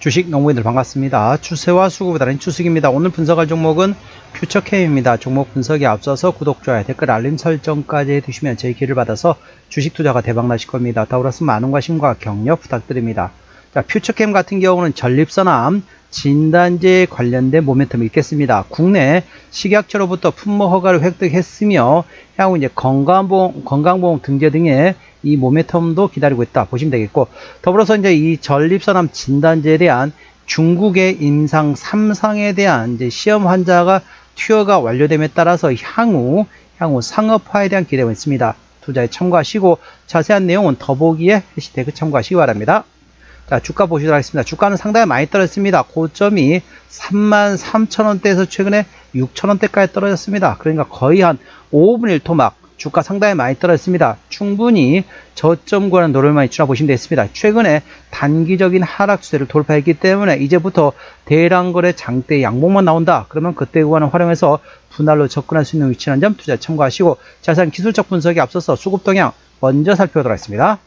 주식 농부인들 반갑습니다. 추세와 수급에 따른 추석입니다. 오늘 분석할 종목은 퓨처캠입니다. 종목 분석에 앞서서 구독, 좋아요, 댓글, 알림 설정까지 해두시면 제 기회를 받아서 주식 투자가 대박나실 겁니다. 더불어서 많은 관심과 격려 부탁드립니다. 자, 퓨처캠 같은 경우는 전립선암 진단제에 관련된 모멘텀이 있겠습니다. 국내 식약처로부터 품목 허가를 획득했으며 향후 이제 건강보험 등재 등의 이 모멘텀도 기다리고 있다 보시면 되겠고, 더불어서 이제 이 전립선암 진단제에 대한 중국의 임상 3상에 대한 이제 시험 환자가 투여가 완료됨에 따라서 향후 상업화에 대한 기대가 있습니다. 투자에 참고하시고 자세한 내용은 더보기에 해시태그 참고하시기 바랍니다. 자, 주가 보시도록 하겠습니다. 주가는 상당히 많이 떨어졌습니다. 고점이 33,000원대에서 최근에 6,000원대까지 떨어졌습니다. 그러니까 거의 한 5분의 1 토막, 주가 상당히 많이 떨어졌습니다. 충분히 저점 구간은 노를 많이 추나 보시면 되겠습니다. 최근에 단기적인 하락 추세를 돌파했기 때문에 이제부터 대량 거래 장대 양봉만 나온다. 그러면 그때 구간을 활용해서 분할로 접근할 수 있는 위치라는 점 투자 참고하시고, 자세한 기술적 분석에 앞서서 수급 동향 먼저 살펴보도록 하겠습니다.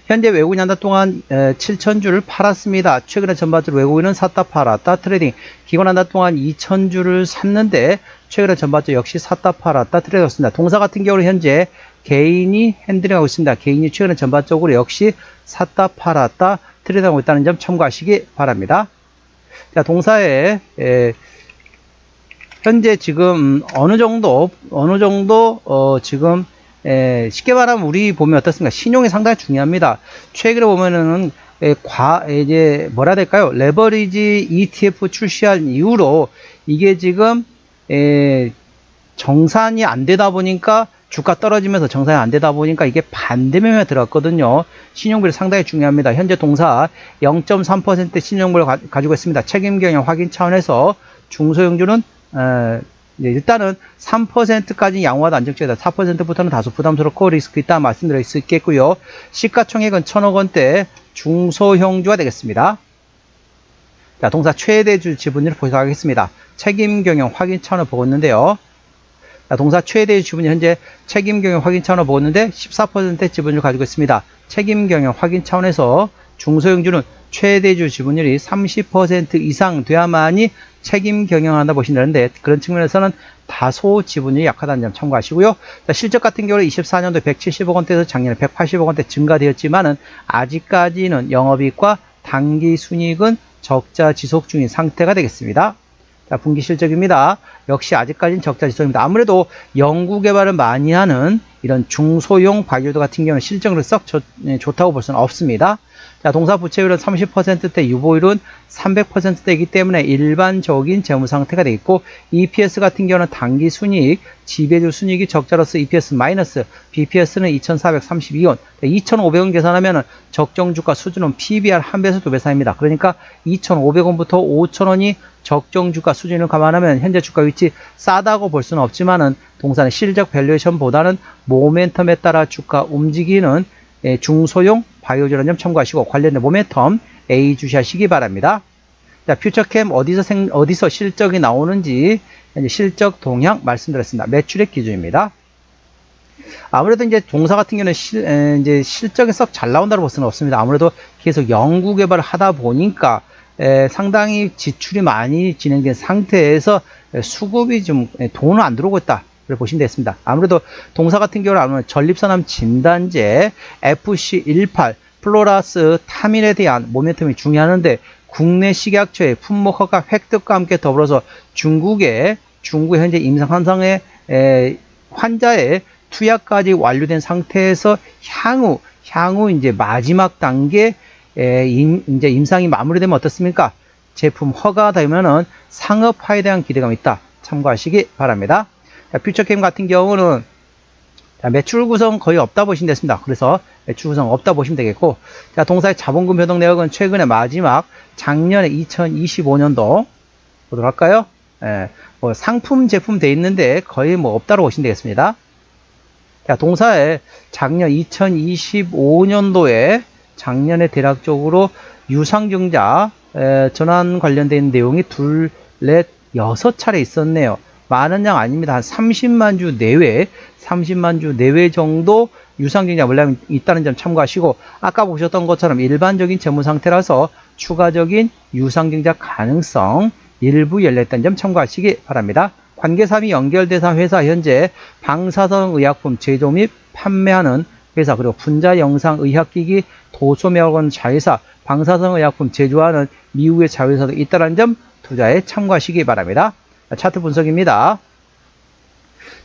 현재 외국인이 한 달 동안 7,000주를 팔았습니다. 최근에 전반적으로 외국인은 샀다 팔았다 트레이딩, 기관 한 달 동안 2,000주를 샀는데 최근에 전반적으로 역시 샀다 팔았다 트레이딩이었습니다. 동사 같은 경우는 현재 개인이 핸들링하고 있습니다. 개인이 최근에 전반적으로 역시 샀다 팔았다 트레이딩하고 있다는 점 참고하시기 바랍니다. 자, 동사에 현재 지금 어느 정도 지금 쉽게 말하면 우리 보면 어떻습니까? 신용이 상당히 중요합니다. 최근에 보면은 이제 뭐라 해야 될까요? 레버리지 ETF 출시한 이후로 이게 지금 정산이 안 되다 보니까 주가 떨어지면서 정산이 안 되다 보니까 이게 반대매매가 들어갔거든요. 신용비를 상당히 중요합니다. 현재 동사 0.3% 신용비를 가지고 있습니다. 책임 경영 확인 차원에서 중소형주는 일단은 3%까지 양호하다 안정적이다. 4%부터는 다소 부담스럽고 리스크 있다 말씀드릴 수 있겠고요. 시가총액은 1,000억원대 중소형주가 되겠습니다. 자, 동사 최대주 지분율을 보도록 하겠습니다. 책임 경영 확인 차원을 보고 있는데요. 자, 동사 최대주 지분율 현재 책임 경영 확인 차원을 보고 있는데 14% 지분율을 가지고 있습니다. 책임 경영 확인 차원에서 중소형주는 최대주 지분율이 30% 이상 돼야만이 책임 경영한다 보시는데, 그런 측면에서는 다소 지분율이 약하다는 점 참고하시고요. 자, 실적 같은 경우는 24년도에 170억원대에서 작년에 180억원대 증가되었지만은 아직까지는 영업이익과 당기 순이익은 적자 지속 중인 상태가 되겠습니다. 자, 분기 실적입니다. 역시 아직까지는 적자 지속입니다. 아무래도 연구개발을 많이 하는 이런 중소형 바이오도 같은 경우는 실적으로 썩 좋다고 볼 수는 없습니다. 자, 동사 부채율은 30%대, 유보율은 300%대이기 때문에 일반적인 재무 상태가 되겠고, EPS 같은 경우는 당기 순이익, 지배주 순이익이 적자로서 EPS 마이너스, BPS는 2,432원, 2,500원 계산하면 적정 주가 수준은 PBR 1배에서 2배 사이입니다. 그러니까 2,500원부터 5,000원이 적정 주가 수준을 감안하면 현재 주가 위치 싸다고 볼 수는 없지만은 동사는 실적 밸류에이션보다는 모멘텀에 따라 주가 움직이는 중소형 바이오주라는 점 참고하시고, 관련된 모멘텀 A 주시하시기 바랍니다. 자, 퓨처캠 어디서 실적이 나오는지 현재 실적 동향 말씀드렸습니다. 매출액 기준입니다. 아무래도 이제 동사 같은 경우는 이제 실적이 썩 잘 나온다고 볼 수는 없습니다. 아무래도 계속 연구 개발을 하다 보니까 상당히 지출이 많이 진행된 상태에서 수급이 좀 돈은 안 들어오고 있다. 보시면 되겠습니다. 아무래도 동사 같은 경우는 전립선암 진단제 FC18 플로라스 타민에 대한 모멘텀이 중요하는데, 국내 식약처의 품목 허가 획득과 함께 더불어서 중국 현재 임상 환상의 환자의 투약까지 완료된 상태에서 향후 이제 마지막 단계 이제 임상이 마무리되면 어떻습니까? 제품 허가되면은 상업화에 대한 기대감이 있다. 참고하시기 바랍니다. 자, 퓨처캠 같은 경우는 매출 구성 거의 없다 보시면 되겠습니다. 그래서 매출 구성 없다 보시면 되겠고, 자, 동사의 자본금 변동 내역은 최근에 마지막 작년에 2025년도 보도록 할까요? 뭐 상품 제품 돼 있는데 거의 뭐 없다고 보시면 되겠습니다. 자, 동사의 작년 2025년도에 작년에 대략적으로 유상증자 전환 관련된 내용이 2, 4, 6차례 있었네요. 많은 양 아닙니다. 한 30만 주 내외, 30만 주 내외 정도 유상증자 물량이 있다는 점 참고하시고, 아까 보셨던 것처럼 일반적인 재무 상태라서 추가적인 유상증자 가능성 일부 열려있다는 점 참고하시기 바랍니다. 관계사항이 연결돼서 회사 현재 방사성 의약품 제조 및 판매하는 회사, 그리고 분자 영상 의학기기 도소매학원 자회사, 방사성 의약품 제조하는 미국의 자회사도 있다는 점 투자에 참고하시기 바랍니다. 차트 분석입니다.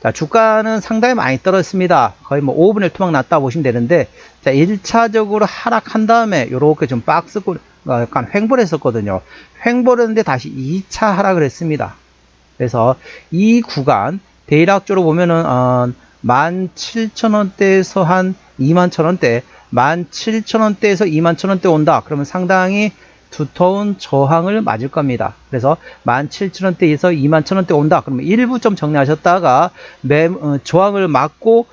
자, 주가는 상당히 많이 떨어졌습니다. 거의 뭐 5분의 1 토막 났다 보시면 되는데, 자, 1차적으로 하락한 다음에 이렇게 좀 박스권 약간 횡보를 했었거든요. 횡보를 했는데 다시 2차 하락을 했습니다. 그래서 이 구간 대략적으로 보면은 17,000원대에서 한 21,000원대, 17,000원대에서 21,000원대 온다. 그러면 상당히 두터운 저항을 맞을 겁니다. 그래서 17,000원대에서 21,000원대 온다. 그러면 일부 좀 정리하셨다가 저항을 맞고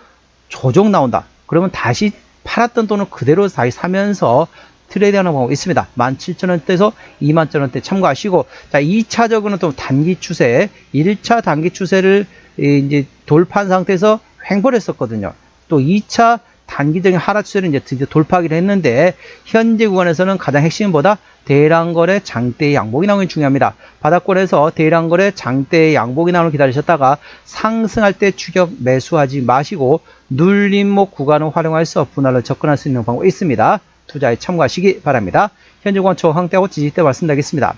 조정 나온다. 그러면 다시 팔았던 돈을 그대로 다시 사면서 트레이드하는 방법이 있습니다. 17,000원대에서 21,000원대 참고하시고, 자, 2차적으로는 또 단기 추세, 1차 단기 추세를 이제 돌파한 상태에서 횡보를 했었거든요. 또 2차 단기적인 하락 추세를 이제 드디어 돌파하기로 했는데, 현재 구간에서는 가장 핵심보다 대량거래 장대의 양봉이 나오는 게 중요합니다. 바닥권에서 대량거래 장대의 양봉이 나오는 걸 기다리셨다가 상승할 때 추격 매수하지 마시고 눌림목 구간을 활용해서 분할로 접근할 수 있는 방법이 있습니다. 투자에 참고하시기 바랍니다. 현재 구간 저항대하고 지지대 말씀드리겠습니다.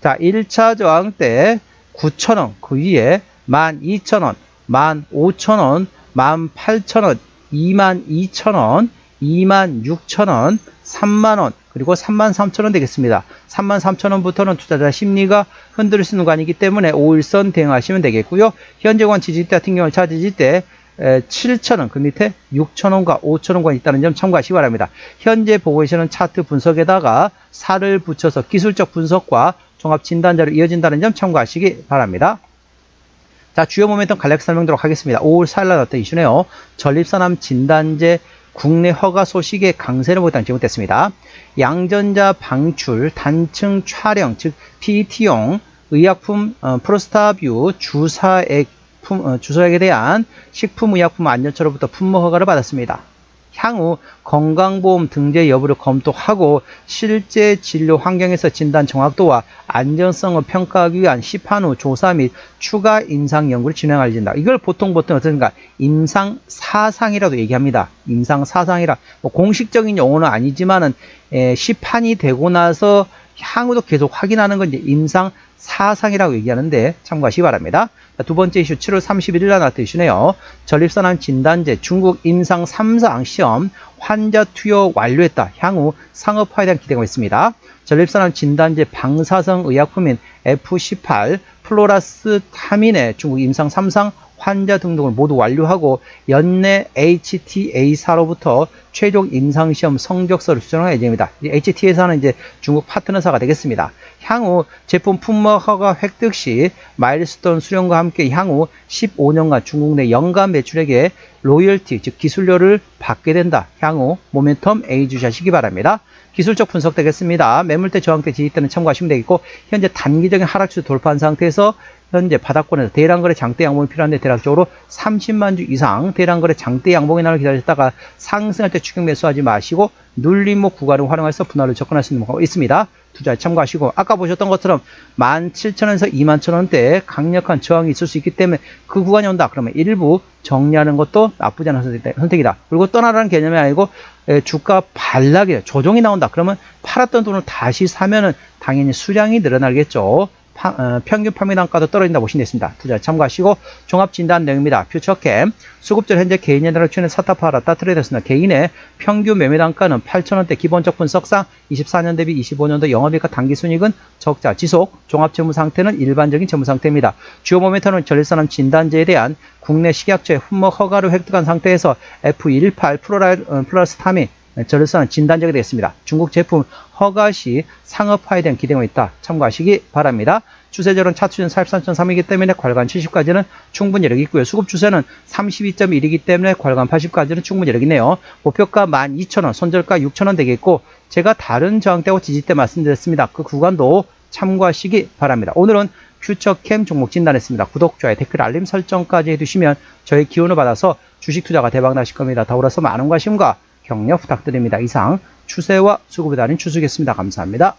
자, 1차 저항대 9,000원, 그 위에 12,000원, 15,000원, 18,000원, 22,000원, 26,000원, 3만원, 그리고 33,000원 되겠습니다. 33,000원부터는 투자자 심리가 흔들릴 수 있는 구간이기 때문에 5일선 대응하시면 되겠고요. 현재 구간 지지대 같은 경우는 차지지대 7,000원, 그 밑에 6,000원과 5,000원과 있다는 점 참고하시기 바랍니다. 현재 보고 계시는 차트 분석에다가 살을 붙여서 기술적 분석과 종합 진단자로 이어진다는 점 참고하시기 바랍니다. 자, 주요 모멘텀 간략히 설명드리도록 하겠습니다. 5월 4일 날 나왔던 이슈네요. 전립선암 진단제 국내 허가 소식에 강세를 보였다는 제목됐습니다. 양전자 방출, 단층 촬영, 즉 PET용 의약품 프로스타뷰 주사액에 대한 식품의약품안전처로부터 품목 허가를 받았습니다. 향후 건강보험 등재 여부를 검토하고 실제 진료 환경에서 진단 정확도와 안전성을 평가하기 위한 시판 후 조사 및 추가 임상 연구를 진행할 예정이다. 이걸 보통 어떤가 임상 사상이라도 얘기합니다. 임상 사상이라 공식적인 용어는 아니지만은 시판이 되고 나서 향후도 계속 확인하는 건 이제 임상 사상이라고 얘기하는데 참고하시기 바랍니다. 두 번째 이슈 7월 31일 날 나왔던 이슈네요. 전립선암 진단제 중국 임상 3상 시험 환자 투여 완료했다. 향후 상업화에 대한 기대가 있습니다. 전립선암 진단제 방사성 의약품인 F18 플로라스타민의 중국 임상 3상 환자 등록을 모두 완료하고 연내 HTA사로부터 최종 임상시험 성적서를 수정할 예정입니다. HTA사는 이제 중국 파트너사가 되겠습니다. 향후 제품 품목 허가 획득 시 마일스톤 수령과 함께 향후 15년간 중국 내 연간 매출액의 로열티, 즉 기술료를 받게 된다. 향후 모멘텀 A 주시하시기 바랍니다. 기술적 분석 되겠습니다. 매물대 저항대 지지대는 참고하시면 되겠고, 현재 단기적인 하락추세 돌파한 상태에서 현재 바닥권에서 대량거래 장대 양봉이 필요한데 대략적으로 30만 주 이상 대량거래 장대 양봉이 나를 기다렸다가 상승할 때 추격 매수하지 마시고 눌림목 구간을 활용해서 분할로 접근할 수 있는 방법이 있습니다. 투자에 참고하시고, 아까 보셨던 것처럼 17,000원에서 21,000원대에 강력한 저항이 있을 수 있기 때문에 그 구간이 온다. 그러면 일부 정리하는 것도 나쁘지 않은 선택이다. 그리고 떠나라는 개념이 아니고 주가 반락이에요. 조정이 나온다. 그러면 팔았던 돈을 다시 사면은 당연히 수량이 늘어나겠죠. 평균 판매 단가도 떨어진다 보시면 되겠습니다. 투자 참고하시고, 종합진단 내용입니다. 퓨처캠 수급절 현재 개인 연달아 추는 사타파 라따 트레이더였습니다. 개인의 평균 매매 단가는 8,000원대, 기본적 분석상 24년 대비 25년도 영업이익과 당기순이익은 적자 지속, 종합재무 상태는 일반적인 재무 상태입니다. 주요 모멘텀은 전립선암 진단제에 대한 국내 식약처의 품목 허가를 획득한 상태에서 F18 플로라스타민 전립선암 진단제가 되겠습니다. 중국 제품 허가 시 상업화에 대한 기대가 있다. 참고하시기 바랍니다. 추세절은 차트는 43.3이기 때문에 괄관 70까지는 충분히 여력이 있고요. 수급 추세는 32.1이기 때문에 괄관 80까지는 충분히 여력이 있네요. 목표가 12,000원, 손절가 6,000원 되겠고, 제가 다른 저항대하고 지지대 말씀드렸습니다. 그 구간도 참고하시기 바랍니다. 오늘은 퓨처캠 종목 진단했습니다. 구독, 좋아요, 댓글, 알림 설정까지 해두시면 저희 기운을 받아서 주식 투자가 대박 나실 겁니다. 더불어서 많은 관심과 격려 부탁드립니다. 이상 추세와 수급에 달인 추수겠습니다. 감사합니다.